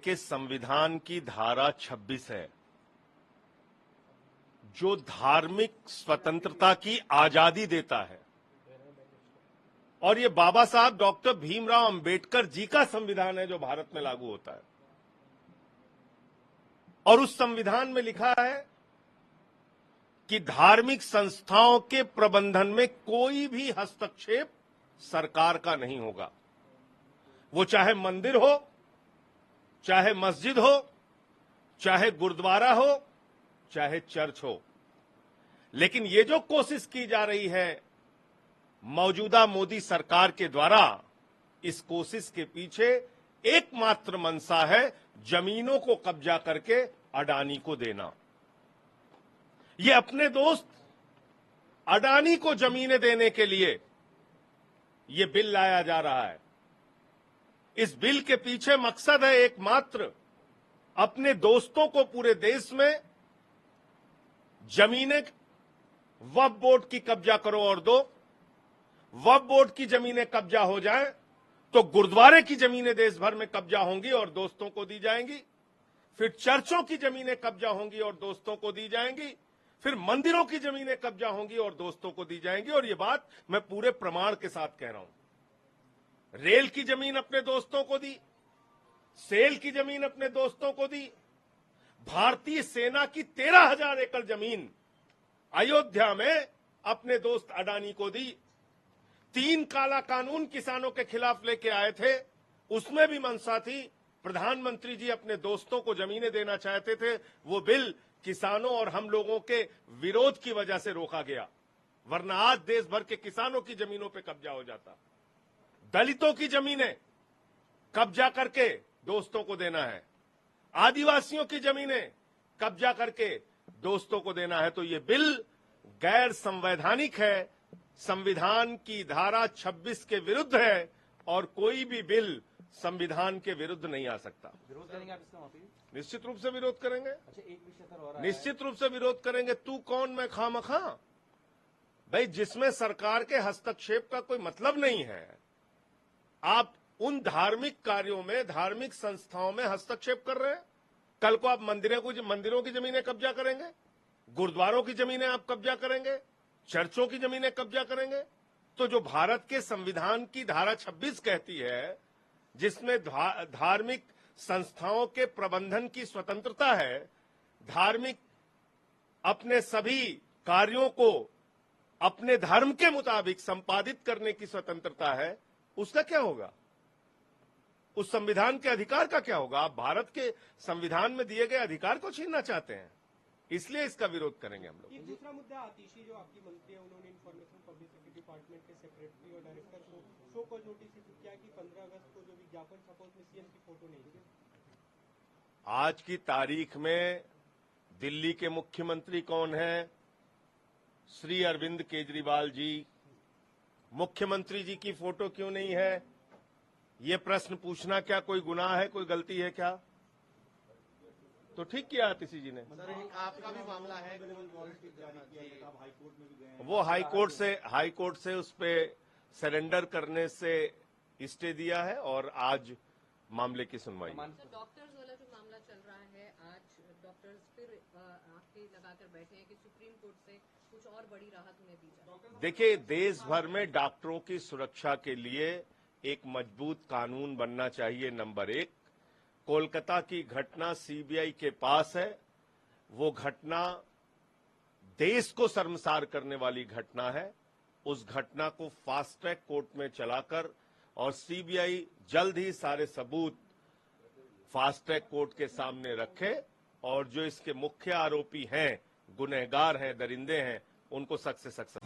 के संविधान की धारा 26 है जो धार्मिक स्वतंत्रता की आजादी देता है और ये बाबा साहब डॉक्टर भीमराव अंबेडकर जी का संविधान है जो भारत में लागू होता है। और उस संविधान में लिखा है कि धार्मिक संस्थाओं के प्रबंधन में कोई भी हस्तक्षेप सरकार का नहीं होगा। वो चाहे मंदिर हो, चाहे मस्जिद हो, चाहे गुरुद्वारा हो, चाहे चर्च हो। लेकिन ये जो कोशिश की जा रही है मौजूदा मोदी सरकार के द्वारा, इस कोशिश के पीछे एकमात्र मंशा है जमीनों को कब्जा करके अडानी को देना। ये अपने दोस्त अडानी को जमीनें देने के लिए ये बिल लाया जा रहा है। इस बिल के पीछे मकसद है एकमात्र अपने दोस्तों को पूरे देश में जमीनें वक्फ बोर्ड की कब्जा करो और दो। वक्फ बोर्ड की जमीनें कब्जा हो जाएं तो गुरुद्वारे की जमीनें देश भर में कब्जा होंगी और दोस्तों को दी जाएंगी। फिर चर्चों की जमीनें कब्जा होंगी और दोस्तों को दी जाएंगी। फिर मंदिरों की जमीनें कब्जा होंगी और दोस्तों को दी जाएंगी। और ये बात मैं पूरे प्रमाण के साथ कह रहा हूं। रेल की जमीन अपने दोस्तों को दी, सेल की जमीन अपने दोस्तों को दी, भारतीय सेना की 13,000 एकड़ जमीन अयोध्या में अपने दोस्त अडानी को दी। 3 काला कानून किसानों के खिलाफ लेके आए थे, उसमें भी मंशा थी। प्रधानमंत्री जी अपने दोस्तों को जमीनें देना चाहते थे। वो बिल किसानों और हम लोगों के विरोध की वजह से रोका गया, वरना आज देश भर के किसानों की जमीनों पे कब्जा हो जाता। दलितों की जमीनें कब्जा करके दोस्तों को देना है, आदिवासियों की जमीनें कब्जा करके दोस्तों को देना है। तो ये बिल गैर संवैधानिक है, संविधान की धारा 26 के विरुद्ध है और कोई भी बिल संविधान के विरुद्ध नहीं आ सकता। विरोध करेंगे आप इसका? निश्चित रूप से विरोध करेंगे। अच्छा, एक विषय सर हो रहा है, निश्चित रूप से विरोध करेंगे। तू कौन मैं खामखा? भाई, जिसमें सरकार के हस्तक्षेप का कोई मतलब नहीं है, आप उन धार्मिक कार्यों में, धार्मिक संस्थाओं में हस्तक्षेप कर रहे हैं। कल को आप मंदिरों की जमीनें कब्जा करेंगे, गुरुद्वारों की जमीनें आप कब्जा करेंगे, चर्चों की जमीनें कब्जा करेंगे। तो जो भारत के संविधान की धारा 26 कहती है, जिसमें धार्मिक संस्थाओं के प्रबंधन की स्वतंत्रता है, धार्मिक अपने सभी कार्यों को अपने धर्म के मुताबिक संपादित करने की स्वतंत्रता है, उसका क्या होगा? उस संविधान के अधिकार का क्या होगा? आप भारत के संविधान में दिए गए अधिकार को छीनना चाहते हैं, इसलिए इसका विरोध करेंगे हम लोग। दूसरा मुद्दा, आतिशी जो आपकी मंत्री है, उन्होंने इंफॉर्मेशन पब्लिसिटी डिपार्टमेंट के सेक्रेटरी और डायरेक्टर को शो कॉज नोटिस किया कि 15 अगस्त को जो विज्ञापन छपा उसमें सीएम की फोटो नहीं थी। आज की तारीख में दिल्ली के मुख्यमंत्री कौन है? श्री अरविंद केजरीवाल जी। मुख्यमंत्री जी की फोटो क्यों नहीं है? ये प्रश्न पूछना क्या कोई गुनाह है, कोई गलती है क्या? तो ठीक किया आतिशी जी ने। आपका भी मामला है, वो हाईकोर्ट से उस पे सरेंडर करने से स्टे दिया है और आज मामले की सुनवाई। डॉक्टर्स वाला जो मामला चल रहा है, आज डॉक्टर्स फिर आके लगाकर बैठे हैं कि सुप्रीम कोर्ट से कुछ और बड़ी राहत उन्हें दी जाए। देखिए, देश भर में डॉक्टरों की सुरक्षा के लिए एक मजबूत कानून बनना चाहिए। नंबर 1, कोलकाता की घटना सीबीआई के पास है। वो घटना देश को शर्मसार करने वाली घटना है। उस घटना को फास्ट ट्रैक कोर्ट में चलाकर और सीबीआई जल्द ही सारे सबूत फास्ट ट्रैक कोर्ट के सामने रखे और जो इसके मुख्य आरोपी हैं, गुनहगार हैं, दरिंदे हैं, उनको सख्त से सख्त